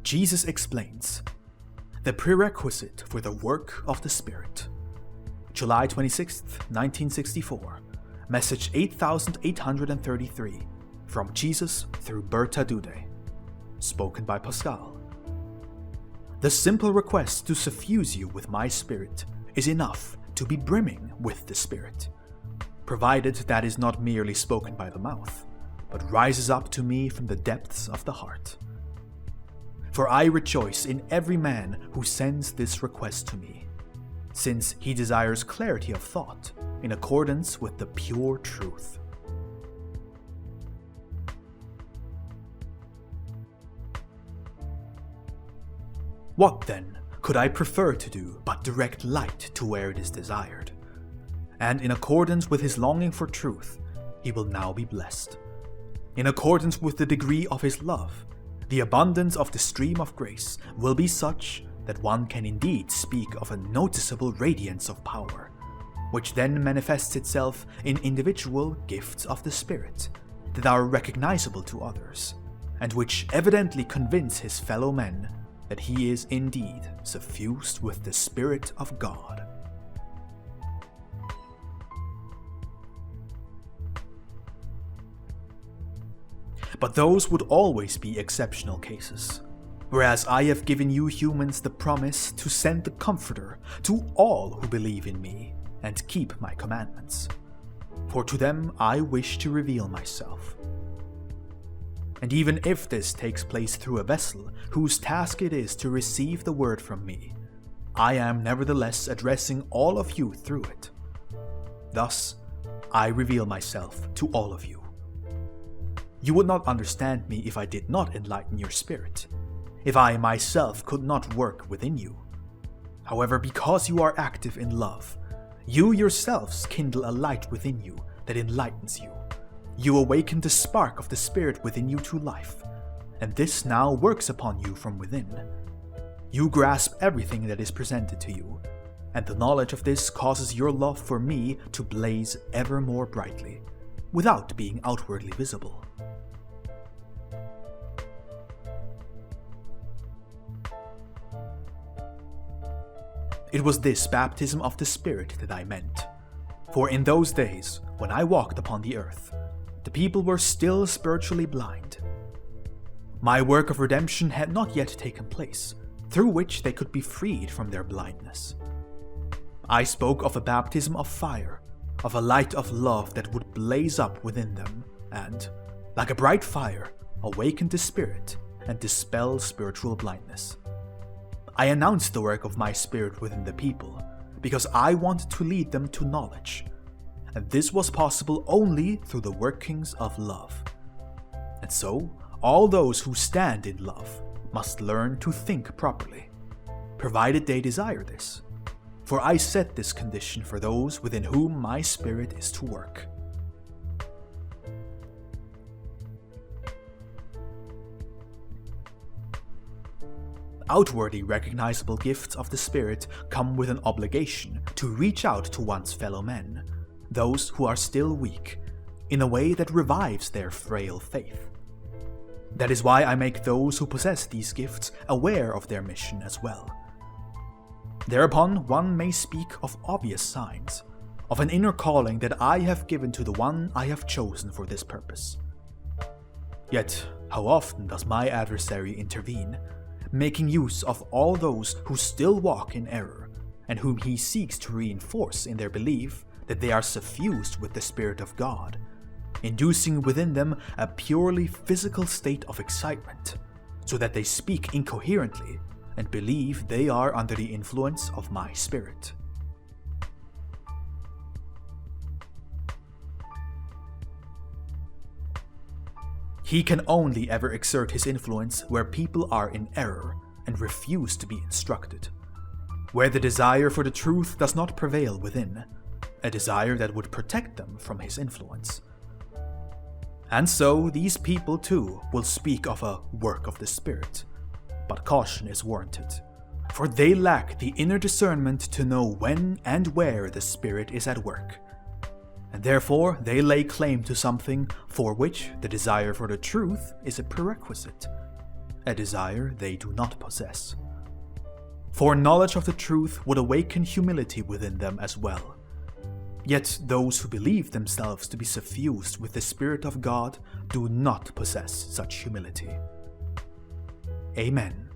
Jesus explains the prerequisite for the work of the Spirit. July 26, 1964. Message 8833 from Jesus through Bertha Dudde. Spoken by Pascal. The simple request to suffuse you with my Spirit is enough to be brimming with the Spirit, provided that is not merely spoken by the mouth, but rises up to me from the depths of the heart. For I rejoice in every man who sends this request to me, since he desires clarity of thought in accordance with the pure truth. What then could I prefer to do but direct light to where it is desired? And in accordance with his longing for truth, he will now be blessed. In accordance with the degree of his love, the abundance of the stream of grace will be such that one can indeed speak of a noticeable radiance of power, which then manifests itself in individual gifts of the Spirit that are recognizable to others, and which evidently convince his fellow men that he is indeed suffused with the Spirit of God. But those would always be exceptional cases, whereas I have given you humans the promise to send the Comforter to all who believe in me and keep my commandments. For to them I wish to reveal myself. And even if this takes place through a vessel whose task it is to receive the word from me, I am nevertheless addressing all of you through it. Thus, I reveal myself to all of you. You would not understand me if I did not enlighten your spirit, if I myself could not work within you. However, because you are active in love, you yourselves kindle a light within you that enlightens you. You awaken the spark of the Spirit within you to life, and this now works upon you from within. You grasp everything that is presented to you, and the knowledge of this causes your love for me to blaze ever more brightly, without being outwardly visible. It was this baptism of the Spirit that I meant, for in those days, when I walked upon the earth, the people were still spiritually blind. My work of redemption had not yet taken place, through which they could be freed from their blindness. I spoke of a baptism of fire, of a light of love that would blaze up within them and, like a bright fire, awaken the spirit and dispel spiritual blindness. I announced the work of my Spirit within the people, because I wanted to lead them to knowledge, and this was possible only through the workings of love. And so, all those who stand in love must learn to think properly, provided they desire this, for I set this condition for those within whom my Spirit is to work. Outwardly recognizable gifts of the Spirit come with an obligation to reach out to one's fellow men, those who are still weak, in a way that revives their frail faith. That is why I make those who possess these gifts aware of their mission as well. Thereupon one may speak of obvious signs, of an inner calling that I have given to the one I have chosen for this purpose. Yet, how often does my adversary intervene, making use of all those who still walk in error, and whom he seeks to reinforce in their belief that they are suffused with the Spirit of God, inducing within them a purely physical state of excitement, so that they speak incoherently and believe they are under the influence of my Spirit. He can only ever exert his influence where people are in error and refuse to be instructed, where the desire for the truth does not prevail within, a desire that would protect them from his influence. And so these people too will speak of a work of the Spirit, but caution is warranted, for they lack the inner discernment to know when and where the Spirit is at work, and therefore they lay claim to something for which the desire for the truth is a prerequisite, a desire they do not possess. For knowledge of the truth would awaken humility within them as well. Yet those who believe themselves to be suffused with the Spirit of God do not possess such humility. Amen.